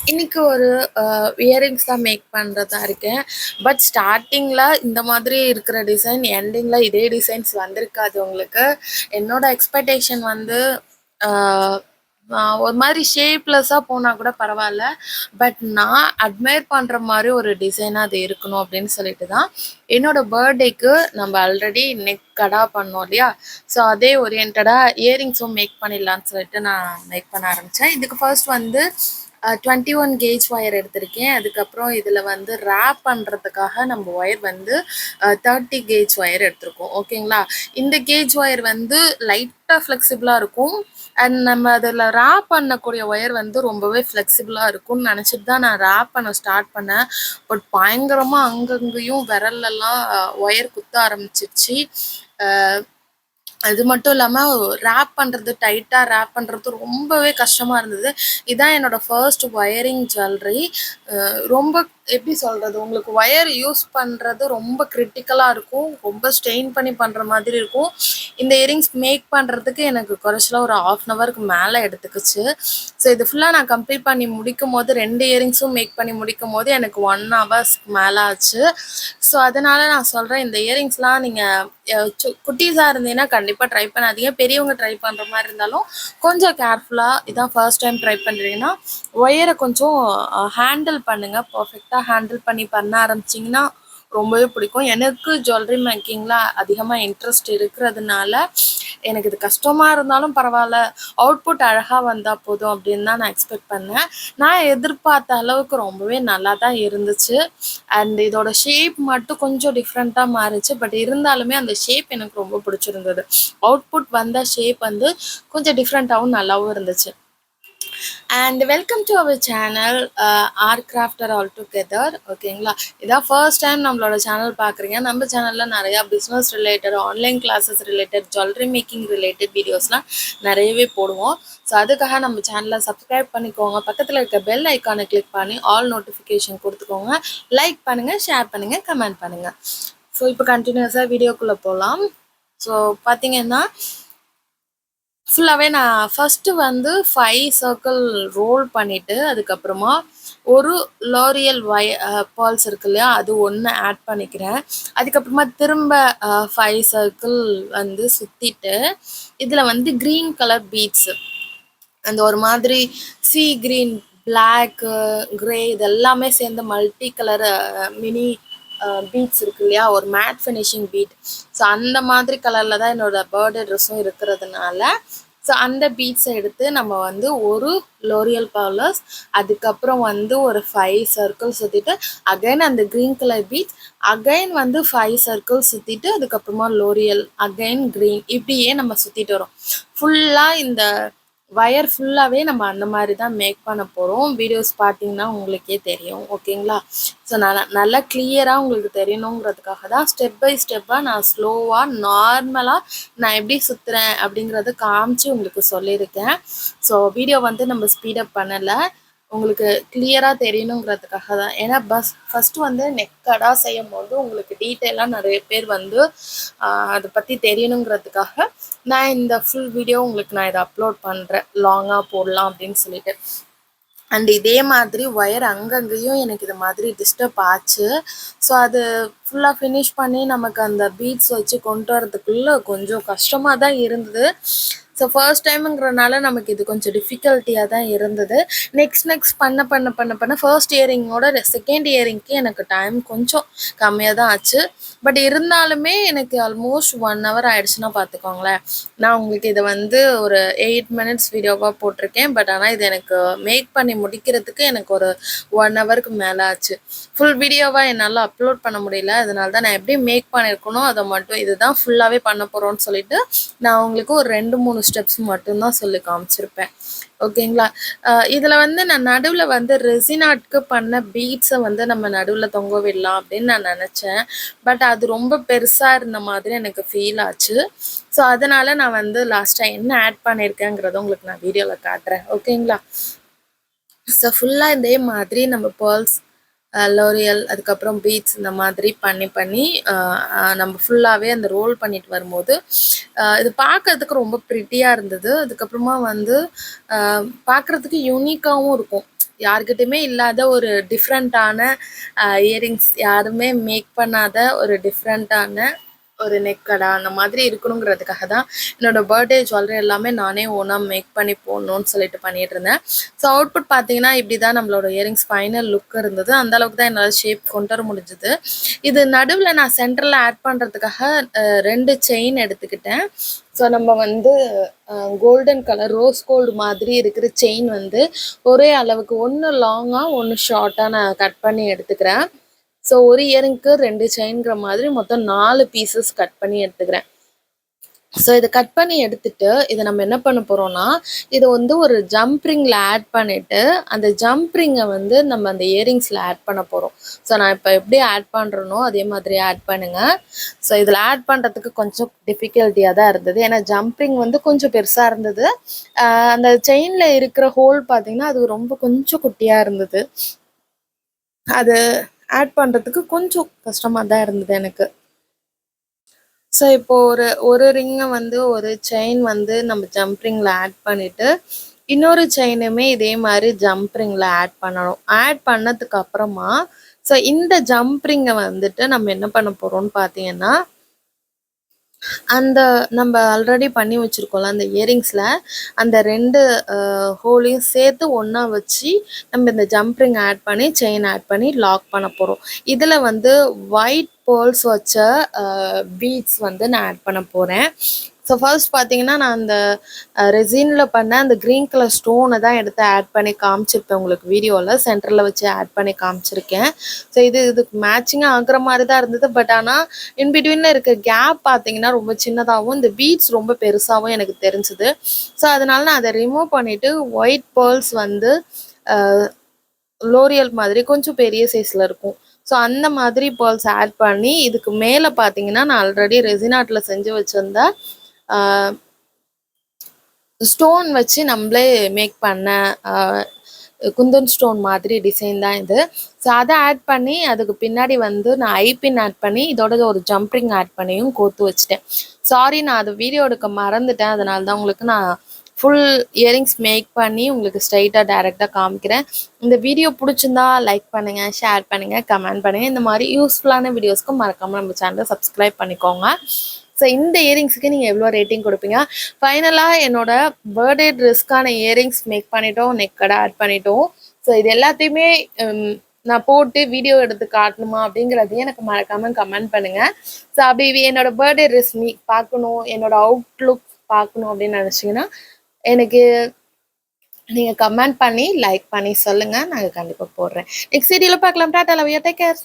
இன்னைக்கு ஒரு இயரிங்ஸ் தான் மேக் பண்ணுறதா இருக்கேன். பட் ஸ்டார்ட்டிங்கில் இந்த மாதிரி இருக்கிற டிசைன், எண்டிங்கில் இதே டிசைன்ஸ் வந்திருக்காது உங்களுக்கு. என்னோட எக்ஸ்பெக்டேஷன் வந்து ஒரு மாதிரி ஷேப்லெஸ்ஸாக போனால் கூட பரவாயில்ல. பட் நான் அட்மையர் பண்ணுற மாதிரி ஒரு டிசைனாக அது இருக்கணும் அப்படின்னு சொல்லிட்டு தான் என்னோடய பர்த்டேக்கு நம்ம ஆல்ரெடி நெக் கடா பண்ணோம் இல்லையா? ஸோ அதே ஓரியன்டாக இயரிங்ஸும் மேக் பண்ணிடலான்னு சொல்லிட்டு நான் மேக் பண்ண ஆரம்பித்தேன். இதுக்கு ஃபர்ஸ்ட் வந்து 21 கேஜ் ஒயர் எடுத்திருக்கேன். அதுக்கப்புறம் இதில் வந்து ரேப் பண்ணுறதுக்காக நம்ம ஒயர் வந்து 30 கேஜ் ஒயர் எடுத்திருக்கோம். ஓகேங்களா? இந்த கேஜ் ஒயர் வந்து லைட்டாக ஃப்ளெக்சிபிளாக இருக்கும். அண்ட் நம்ம அதில் ரேப் பண்ணக்கூடிய ஒயர் வந்து ரொம்பவே ஃப்ளெக்சிபிளாக இருக்கும்னு நினச்சிட்டு தான் நான் ரேப் பண்ண ஸ்டார்ட் பண்ணேன். பட் பயங்கரமாக அங்கங்கேயும் விரல்லெல்லாம் ஒயர் குத்த ஆரம்பிச்சிருச்சு. அது மட்டும் இல்லாமல் ரேப் பண்ணுறது, டைட்டாக ரேப் பண்ணுறது ரொம்பவே கஷ்டமாக இருந்தது. இதான் என்னோடய ஃபர்ஸ்ட் ஒயரிங் ஜுவல்லரி. ரொம்ப எப்படி சொல்கிறது, உங்களுக்கு ஒயர் யூஸ் பண்ணுறது ரொம்ப கிரிட்டிக்கலாக இருக்கும். ரொம்ப ஸ்ட்ரெயின் பண்ணி பண்ணுற மாதிரி இருக்கும். இந்த இயரிங்ஸ் மேக் பண்ணுறதுக்கு எனக்கு குறைச்சலாக ஒரு 1/2 ஹவருக்கு மேலே எடுத்துக்கிச்சு. ஸோ இது ஃபுல்லாக நான் கம்ப்ளீட் பண்ணி முடிக்கும் போது 2 இயரிங்ஸும் மேக் பண்ணி முடிக்கும் போது எனக்கு 1 ஹவர்ஸ்க்கு மேலே ஆச்சு. ஸோ அதனால் நான் சொல்கிறேன், இந்த இயரிங்ஸ்லாம் நீங்கள் குட்டீஸாக இருந்தீங்கன்னா கண்டிப்பாக ட்ரை பண்ணாதீங்க. பெரியவங்க ட்ரை பண்ணுற மாதிரி இருந்தாலும் கொஞ்சம் கேர்ஃபுல்லாக, இதான் ஃபர்ஸ்ட் டைம் ட்ரை பண்ணுறீங்கன்னா ஒயரை கொஞ்சம் ஹேண்டில் பண்ணுங்கள். பர்ஃபெக்டாக ஹேண்டில் பண்ண ஆரம்பிச்சிங்கன்னா ரொம்பவே பிடிக்கும். எனக்கு ஜுவல்லரி மேக்கிங்கில் அதிகமாக இன்ட்ரெஸ்ட் இருக்கிறதுனால எனக்கு இது கஷ்டமாக இருந்தாலும் பரவாயில்ல, அவுட்புட் அழகாக வந்தால் போதும் அப்படின்னு தான் நான் எக்ஸ்பெக்ட் பண்ணேன். நான் எதிர்பார்த்த அளவுக்கு ரொம்பவே நல்லா தான் இருந்துச்சு. அண்ட் இதோட ஷேப் மட்டும் கொஞ்சம் டிஃப்ரெண்ட்டாக மாறிச்சு. பட் இருந்தாலுமே அந்த ஷேப் எனக்கு ரொம்ப பிடிச்சிருந்தது. அவுட்புட் வந்த ஷேப் வந்து கொஞ்சம் டிஃப்ரெண்ட்டாகவும் நல்லாவும் இருந்துச்சு. And welcome to our channel Art Crafter all together. ஓகேங்களா? இதான் ஃபர்ஸ்ட் டைம் நம்மளோட சேனல் பார்க்குறீங்க. நம்ம சேனலில் நிறையா business related, online classes related, jewellery making related வீடியோஸ்லாம் நிறையவே போடுவோம். ஸோ அதுக்காக நம்ம சேனலை சப்ஸ்கிரைப் பண்ணிக்கோங்க. பக்கத்தில் இருக்க பெல் ஐக்கானை கிளிக் பண்ணி ஆல் நோட்டிஃபிகேஷன் கொடுத்துக்கோங்க. லைக் பண்ணுங்கள், ஷேர் பண்ணுங்கள், கமெண்ட் பண்ணுங்கள். ஸோ இப்போ கண்டினியூஸாக வீடியோக்குள்ளே போகலாம். ஸோ பார்த்தீங்கன்னா ஃபுல்லாகவே நான் ஃபஸ்ட்டு வந்து 5 சர்க்கிள் ரோல் பண்ணிவிட்டு அதுக்கப்புறமா ஒரு லோரியல் பால்ஸ் இருக்கு இல்லையா, அது ஒன்று ஆட் பண்ணிக்கிறேன். அதுக்கப்புறமா திரும்ப 5 சர்க்கிள் வந்து சுற்றிட்டு இதில் வந்து க்ரீன் கலர் பீட்ஸு, அந்த ஒரு மாதிரி சீ க்ரீன், பிளாக்கு, க்ரே இதெல்லாமே சேர்ந்த மல்டி கலர் மினி பீட்ஸ் இருக்கு இல்லையா, ஒரு மேட் ஃபினிஷிங் பீட். ஸோ அந்த மாதிரி கலரில் தான் என்னோடய பர்த்டே ட்ரெஸ்ஸும் இருக்கிறதுனால ஸோ அந்த பீட்ஸை எடுத்து நம்ம வந்து ஒரு லோரியல் பர்லர்ஸ், அதுக்கப்புறம் வந்து ஒரு 5 சர்க்கிள் சுற்றிட்டு அகைன் அந்த க்ரீன் கலர் பீட்ஸ், அகைன் வந்து 5 சர்க்கிள் சுற்றிட்டு அதுக்கப்புறமா லோரியல், அகைன் க்ரீன், இப்படியே நம்ம சுற்றிட்டு வரோம். ஃபுல்லாக இந்த வயர் ஃபுல்லாகவே நம்ம அந்த மாதிரி தான் மேக் பண்ண போகிறோம். வீடியோஸ் பார்த்தீங்கன்னா உங்களுக்கே தெரியும். ஓகேங்களா? ஸோ நல்லா கிளியராக உங்களுக்கு தெரியணுங்கிறதுக்காக தான் ஸ்டெப் பை ஸ்டெப்பாக நான் ஸ்லோவாக நார்மலாக நான் எப்படி சுற்றுறேன் அப்படிங்கிறத காமிச்சு உங்களுக்கு சொல்லியிருக்கேன். ஸோ வீடியோ வந்து நம்ம ஸ்பீடப் பண்ணலை, உங்களுக்கு கிளியராக தெரியணுங்கிறதுக்காக தான். ஏன்னா ஃபஸ்ட்டு வந்து நெக்கடாக செய்யும் போது உங்களுக்கு டீட்டெயிலாக நிறைய பேர் வந்து அதை பற்றி தெரியணுங்கிறதுக்காக நான் இந்த ஃபுல் வீடியோ உங்களுக்கு நான் இதை அப்லோட் பண்ணுறேன், லாங்காக போடலாம் அப்படின்னு சொல்லிட்டு. அண்ட் இதே மாதிரி ஒயர் அங்கங்கேயும் எனக்கு இது மாதிரி டிஸ்டர்ப் ஆச்சு. ஸோ அது ஃபுல்லாக ஃபினிஷ் பண்ணி நமக்கு அந்த பீட்ஸ் வச்சு கொண்டு வரதுக்குள்ளே கொஞ்சம் கஷ்டமாக தான் இருந்தது. ஸோ ஃபர்ஸ்ட் டைமுங்கிறனால நமக்கு இது கொஞ்சம் டிஃபிகல்ட்டியாக தான் இருந்தது. நெக்ஸ்ட் பண்ண ஃபர்ஸ்ட் இயரிங்கோட செகண்ட் இயரிங்க்கு எனக்கு டைம் கொஞ்சம் கம்மியாக தான் ஆச்சு. பட் இருந்தாலுமே எனக்கு ஆல்மோஸ்ட் 1 ஹவர் ஆயிடுச்சுன்னா பார்த்துக்கோங்களேன். நான் உங்களுக்கு இதை வந்து ஒரு 8 மினிட்ஸ் வீடியோவாக போட்டிருக்கேன். பட் ஆனால் இது எனக்கு மேக் பண்ணி முடிக்கிறதுக்கு எனக்கு ஒரு 1 ஹவருக்கு மேலே ஆச்சு. ஃபுல் வீடியோவாக என்னால் அப்லோட் பண்ண முடியல. அதனால தான் நான் எப்படி மேக் பண்ணியிருக்கணும் அதை மட்டும், இதுதான் ஃபுல்லாகவே பண்ண போகிறோன்னு சொல்லிட்டு நான் உங்களுக்கு ஒரு 2-3 ஸ்டெப்ஸ் மட்டும்தான் சொல்லி காமிச்சிருப்பேன். ஓகேங்களா? இதில் வந்து நான் நடுவில் வந்து ரெசின் ஆர்ட்க்கு பண்ண பீட்ஸை வந்து நம்ம நடுவில் தொங்க விடலாம் அப்படின்னு நான் நினச்சேன். பட் அது ரொம்ப பெருசாக இருந்த மாதிரி எனக்கு ஃபீல் ஆச்சு. ஸோ அதனால் நான் வந்து லாஸ்ட்டாக என்ன ஆட் பண்ணியிருக்கேங்கிறத உங்களுக்கு நான் வீடியோவில் காட்டுறேன். ஓகேங்களா? ஸோ ஃபுல்லாக இதே மாதிரி நம்ம பேர்ல்ஸ், லோரியல், அதுக்கப்புறம் பீட்ஸ் இந்த மாதிரி பண்ணி நம்ம ஃபுல்லாகவே அந்த ரோல் பண்ணிட்டு வரும்போது இது பார்க்கறதுக்கு ரொம்ப ப்ரிட்டியாக இருந்தது. அதுக்கப்புறமா வந்து பார்க்குறதுக்கு யூனிக்காகவும் இருக்கும். யார்கிட்டயுமே இல்லாத ஒரு டிஃப்ரெண்ட்டான இயரிங்ஸ், யாருமே மேக் பண்ணாத ஒரு டிஃப்ரெண்ட்டான ஒரு நெக்கடா அந்த மாதிரி இருக்கணுங்கிறதுக்காக தான் என்னோட பர்த்டே ஜுவல்லரி எல்லாமே நானே ஓனாக மேக் பண்ணி போடணும்னு சொல்லிட்டு பண்ணிட்டு இருந்தேன். ஸோ அவுட்புட் பார்த்தீங்கன்னா இப்படி தான் நம்மளோட இயரிங்ஸ் ஃபைனல் லுக் இருந்தது. அந்த அளவுக்கு தான் என்னால் ஷேப் கொண்டு வர முடிஞ்சது. இது நடுவில் நான் சென்டரில் ஆட் பண்ணுறதுக்காக 2 செயின் எடுத்துக்கிட்டேன். ஸோ நம்ம வந்து கோல்டன் கலர் ரோஸ் கோல்டு மாதிரி இருக்கிற செயின் வந்து ஒரே அளவுக்கு, ஒன்று லாங்காக ஒன்று ஷார்ட்டாக நான் கட் பண்ணி எடுத்துக்கிறேன். ஸோ ஒரு இயரிங்க்கு 2 செயின்கிற மாதிரி மொத்தம் 4 பீசஸ் கட் பண்ணி எடுத்துக்கிறேன். ஸோ இதை கட் பண்ணி எடுத்துட்டு இதை நம்ம என்ன பண்ண போகிறோம்னா, இதை வந்து ஒரு ஜம்ப் ரிங்கில் ஆட் பண்ணிவிட்டு அந்த ஜம்ப் ரிங்கை வந்து நம்ம அந்த இயரிங்ஸில் ஆட் பண்ண போகிறோம். ஸோ நான் இப்போ எப்படி ஆட் பண்ணுறேனோ அதே மாதிரி ஆட் பண்ணுங்கள். ஸோ இதில் ஆட் பண்ணுறதுக்கு கொஞ்சம் டிஃபிகல்ட்டியாக தான் இருந்தது. ஏன்னா ஜம்ப் ரிங் வந்து கொஞ்சம் பெருசாக இருந்தது. அந்த செயினில் இருக்கிற ஹோல் பார்த்திங்கன்னா அது ரொம்ப கொஞ்சம் குட்டியாக இருந்தது. அது ஆட் பண்ணுறதுக்கு கொஞ்சம் கஷ்டமாக தான் இருந்தது எனக்கு. ஸோ இப்போது ஒரு ரிங்கை வந்து ஒரு செயின் வந்து நம்ம ஜம்ப் ரிங்கில் ஆட் பண்ணிவிட்டு இன்னொரு செயினுமே இதே மாதிரி ஜம்ப் ரிங்கில் ஆட் பண்ணணும். ஆட் பண்ணதுக்கு அப்புறமா ஸோ இந்த ஜம்ப் ரிங்கை வந்துட்டு நம்ம என்ன பண்ண போகிறோம்னு பார்த்தீங்கன்னா, அந்த நம்ம ஆல்ரெடி பண்ணி வச்சுருக்கோம்ல அந்த இயரிங்ஸில் அந்த 2 ஹோலையும் சேர்த்து ஒன்றா வச்சு நம்ம இந்த ஜம்ப் ரிங் ஆட் பண்ணி செயின் ஆட் பண்ணி லாக் பண்ண போகிறோம். இதில் வந்து ஒயிட் பேர்ல்ஸ் வச்ச பீட்ஸ் வந்து நான் ஆட் பண்ண போகிறேன். ஸோ ஃபர்ஸ்ட் பார்த்தீங்கன்னா நான் அந்த ரெசினில் பண்ண அந்த க்ரீன் கலர் ஸ்டோனை தான் எடுத்து ஆட் பண்ணி காமிச்சிருப்பேன் உங்களுக்கு வீடியோவில். சென்டரில் வச்சு ஆட் பண்ணி காமிச்சிருக்கேன். ஸோ இதுக்கு மேட்சிங்காக ஆகுற மாதிரி தான் இருந்தது. பட் ஆனால் இன்பிட்வீனில் இருக்க கேப் பார்த்தீங்கன்னா ரொம்ப சின்னதாகவும் இந்த பீட்ஸ் ரொம்ப பெருசாகவும் எனக்கு தெரிஞ்சுது. ஸோ அதனால நான் அதை ரிமூவ் பண்ணிவிட்டு ஒயிட் பேர்ல்ஸ் வந்து லோரியல் மாதிரி கொஞ்சம் பெரிய சைஸில் இருக்கும். ஸோ அந்த மாதிரி பேர்ல்ஸ் ஆட் பண்ணி இதுக்கு மேலே பார்த்தீங்கன்னா நான் ஆல்ரெடி ரெசின் ஆர்ட்டில் செஞ்சு வச்சுருந்த ஸ்டோன் வச்சு நம்மளே மேக் பண்ண குந்தன் ஸ்டோன் மாதிரி டிசைன் தான் இது. ஸோ அதை ஆட் பண்ணி அதுக்கு பின்னாடி வந்து நான் ஐபின் ஆட் பண்ணி இதோட ஒரு ஜம்ப்ரிங் ஆட் பண்ணியும் கோர்த்து வச்சுட்டேன். சாரி, நான் அது வீடியோ எடுக்க மறந்துட்டேன். அதனால தான் உங்களுக்கு நான் ஃபுல் இயரிங்ஸ் மேக் பண்ணி உங்களுக்கு ஸ்ட்ரைட்டாக டைரெக்டாக காமிக்கிறேன். இந்த வீடியோ பிடிச்சிருந்தா லைக் பண்ணுங்கள், ஷேர் பண்ணுங்கள், கமெண்ட் பண்ணுங்கள். இந்த மாதிரி யூஸ்ஃபுல்லான வீடியோஸ்க்கு மறக்காமல் நம்ம சேனலை சப்ஸ்கிரைப் பண்ணிக்கோங்க. ஸோ இந்த இயரிங்ஸுக்கு நீங்கள் எவ்வளோ ரேட்டிங் கொடுப்பீங்க? ஃபைனலாக என்னோட பர்த்டே ட்ரெஸ்க்கான இயரிங்ஸ் மேக் பண்ணிட்டோம், நெக்கடை ஆட் பண்ணிட்டோம். ஸோ இது எல்லாத்தையுமே நான் போட்டு வீடியோ எடுத்து காட்டணுமா அப்படிங்கிறதையும் எனக்கு மறக்காமல் கமெண்ட் பண்ணுங்கள். ஸோ அப்படி என்னோடய பர்த்டே ட்ரெஸ் பார்க்கணும், என்னோடய அவுட்லுக் பார்க்கணும் அப்படின்னு நினச்சிங்கன்னா எனக்கு நீங்கள் கமெண்ட் பண்ணி லைக் பண்ணி சொல்லுங்கள். நாங்கள் கண்டிப்பாக போடுறேன். நெக்ஸ்ட் வீடியோவில் பார்க்கலாம். Tata, love you, take care.